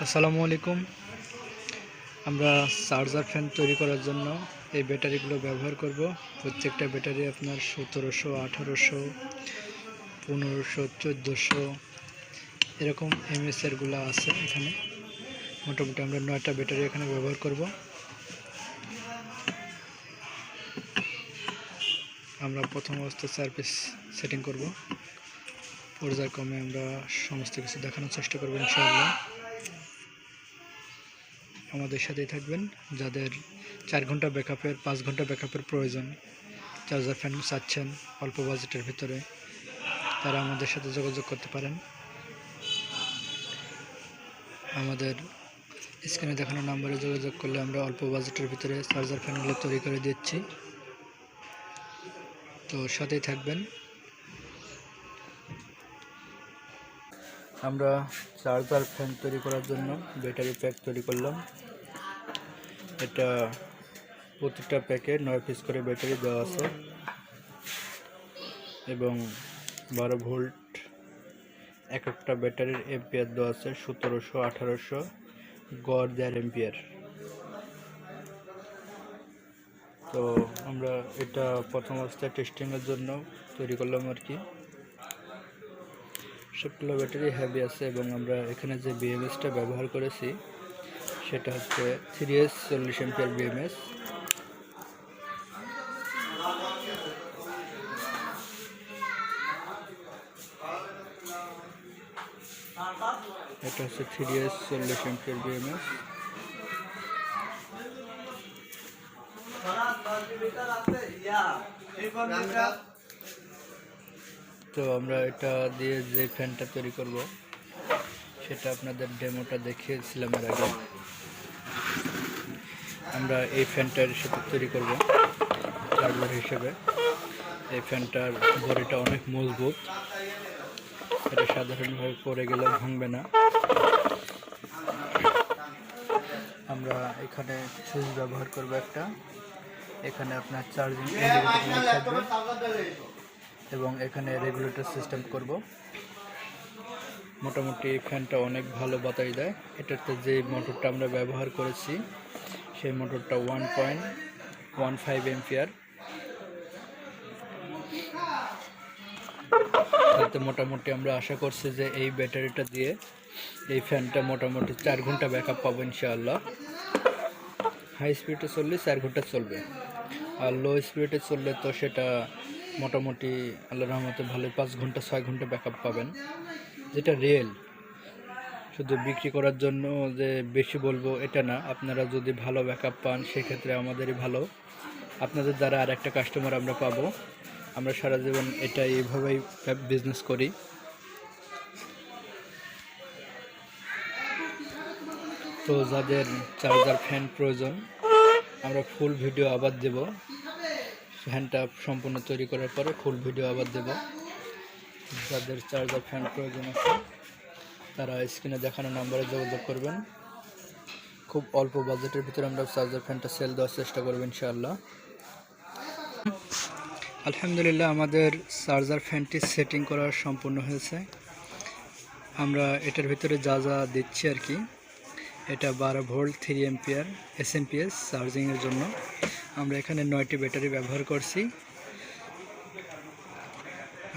আসসালামু আলাইকুম। আমরা চার্জার ফ্যান তৈরি করার জন্য এই ব্যাটারিগুলো ব্যবহার করব। প্রত্যেকটা ব্যাটারি আপনার 1700, 1800, 1500, 1400 এরকম এমএসআরগুলো আছে এখানে। মোটামুটি আমরা 9টা ব্যাটারি এখানে ব্যবহার করব। আমরা প্রথম অবস্থায় 4 পিস সেটিং করব। পর্যায়ক্রমে আমরা সমস্ত কিছু দেখানোর চেষ্টা করব ইনশাআল্লাহ। আমাদের সাথেই থাকবেন। যাদের 4 ঘন্টা ব্যাকআপের 5 ঘন্টা ব্যাকআপের প্রয়োজন, চার্জার ফ্যান চাচ্ছেন অল্প বাজেটের ভিতরে, তারা আমাদের সাথে যোগাযোগ করতে পারেন। আমাদের স্ক্রিনে দেখানো নাম্বারে যোগাযোগ করলে আমরা অল্প বাজেটের ভিতরে চার্জার ফ্যানগুলো তৈরি করে দিচ্ছি। তো সাথেই থাকবেন। আমরা চার্জার ফ্যান তৈরি করার জন্য ব্যাটারি প্যাক তৈরি করলাম। এটা প্রতিটা প্যাকে 9 পিস করে ব্যাটারি দেওয়া আছে এবং 12 ভোল্ট এক একটা ব্যাটারির এম্পিয়ার দেওয়া আছে 1700, 1800 গড় 1.5 এম্পিয়ার। তো আমরা এটা প্রথম অবস্থায় টেস্টিংয়ের জন্য তৈরি করলাম আর কি। সবগুলো ব্যাটারি হেভি আছে এবং আমরা এখানে যে বিএমএসটা ব্যবহার করেছি সেটা হচ্ছে 3S 40 এম্পিয়ার বিএমএস। এটা হচ্ছে 3S 40 এম্পিয়ার বিএমএস। তো আমরা এটা দিয়ে যে ফ্যানটা তৈরি করব সেটা আপনাদের ডেমোটা দেখিয়েছিলাম এর আগে। আমরা এই ফ্যানটার সাথে তৈরি করব চার্জার হিসেবে। এই ফ্যানটার বডিটা অনেক মজবুত, এটা সাধারণভাবে পড়ে গেলে ভাঙবে না। আমরা এখানে সুইচ ব্যবহার করব একটা, এখানে আপনার চার্জিং থাকবে এবং এখানে রেগুলেটর সিস্টেম করব। মোটামুটি ফ্যানটা অনেক ভালো বাতাস দেয়। এটাতে যে মোটরটা আমরা ব্যবহার করেছি সেই মোটরটা 1.15 এম্পিয়ার। তাতে মোটামুটি আমরা আশা করছি যে এই ব্যাটারিটা দিয়ে এই ফ্যানটা মোটামুটি 4 ঘন্টা ব্যাকআপ পাবো ইনশাআল্লাহ। হাই স্পিডে চললে 4 ঘন্টা চলবে, আর লো স্পিডে চললে তো সেটা মোটামুটি আল্লাহর রহমতে ভালো 5 ঘন্টা 6 ঘন্টা ব্যাকআপ পাবেন, যেটা রিয়েল। শুধু বিক্রি করার জন্য যে বেশি বলবো এটা না, আপনারা যদি ভালো ব্যাকআপ পান সেক্ষেত্রে আমাদেরই ভালো, আপনাদের দ্বারা আর একটা কাস্টমার আমরা পাবো। আমরা সারা জীবন এটা এইভাবেই বিজনেস করি। তো যাদের চার্জার ফ্যান প্রয়োজন আমরা ফুল ভিডিও আবার দেব, ফ্যানটা সম্পূর্ণ তৈরি করার পরে ফুল ভিডিও আবার দেব। যাদের চার্জার ফ্যান প্রয়োজন আছে তারা স্ক্রিনে দেখানো নাম্বারে যোগাযোগ করবেন। খুব অল্প বাজেটের ভিতরে আমরা চার্জার ফ্যানটা সেল দেওয়ার চেষ্টা করব ইনশাআল্লাহ। আলহামদুলিল্লাহ, আমাদের চার্জার ফ্যানটি সেটিং করা সম্পূর্ণ হয়েছে। আমরা এটার ভিতরে যা যা দিচ্ছি আর কি, এটা 12 ভোল্ট 3 এম্পিয়ার এসএমপিএস চার্জিংয়ের জন্য আমরা এখানে 9টি ব্যাটারি ব্যবহার করছি।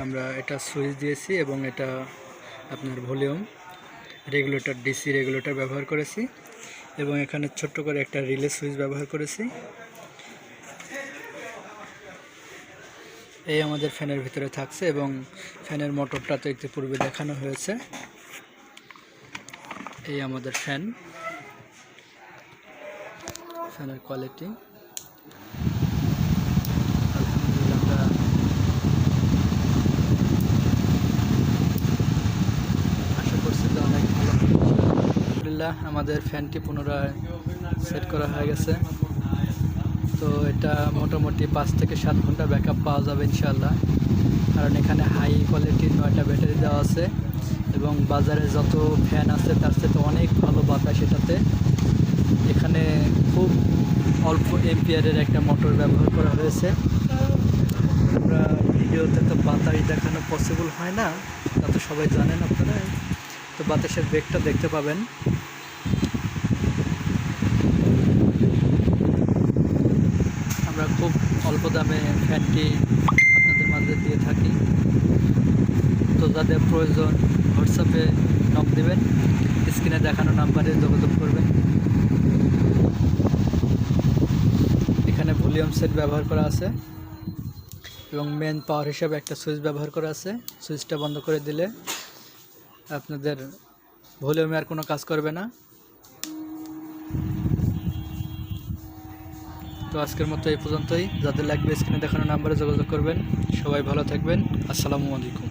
আমরা এটা সুইচ দিয়েছি এবং এটা আপনার ভলিউম রেগুলেটর, ডিসি রেগুলেটর ব্যবহার করেছি এবং এখানে ছোট্ট করে একটা রিলে সুইচ ব্যবহার করেছি। এই আমাদের ফ্যানের ভিতরে থাকছে এবং ফ্যানের মোটরটা তো একটু পূর্বে দেখানো হয়েছে। এই আমাদের ফ্যানের কোয়ালিটি আশা করছি যে অনেক ভালো। আলহামদুলিল্লাহ, আমাদের ফ্যানটি পুনরায় সেট করা হয়ে গেছে। তো এটা মোটামুটি 5 থেকে 7 ঘন্টা ব্যাকআপ পাওয়া যাবে ইনশাআল্লাহ, কারণ এখানে হাই কোয়ালিটির 9টা ব্যাটারি দেওয়া আছে এবং বাজারে যত ফ্যান আছে তার সাথে অনেক ভালো বাতাস এটাতে। এখানে খুব অল্প এম্পিয়ারের একটা মোটর ব্যবহার করা হয়েছে। আমরা ভিডিওতে তো বাতাস দেখানো পসিবল হয় না, তা তো সবাই জানেন আপনারা। তো বাতাসের বেগটা দেখতে পাবেন। অল্প দামে ফ্যানটি আপনাদের মাঝে দিয়ে থাকি। তো যাদের প্রয়োজন হোয়াটসঅ্যাপে নক দেবেন, স্ক্রিনে দেখানো নাম্বারে যোগাযোগ করবেন। এখানে ভলিউম সেট ব্যবহার করা আছে এবং মেন পাওয়ার হিসাবে একটা সুইচ ব্যবহার করা আছে। সুইচটা বন্ধ করে দিলে আপনাদের ভলিউমে আর কোনো কাজ করবে না। তো আজকের মতো এই পর্যন্তই। যাদের লাগবে স্ক্রিনে দেখানো নাম্বারে যোগাযোগ করবেন। সবাই ভালো থাকবেন। আসসালামু আলাইকুম।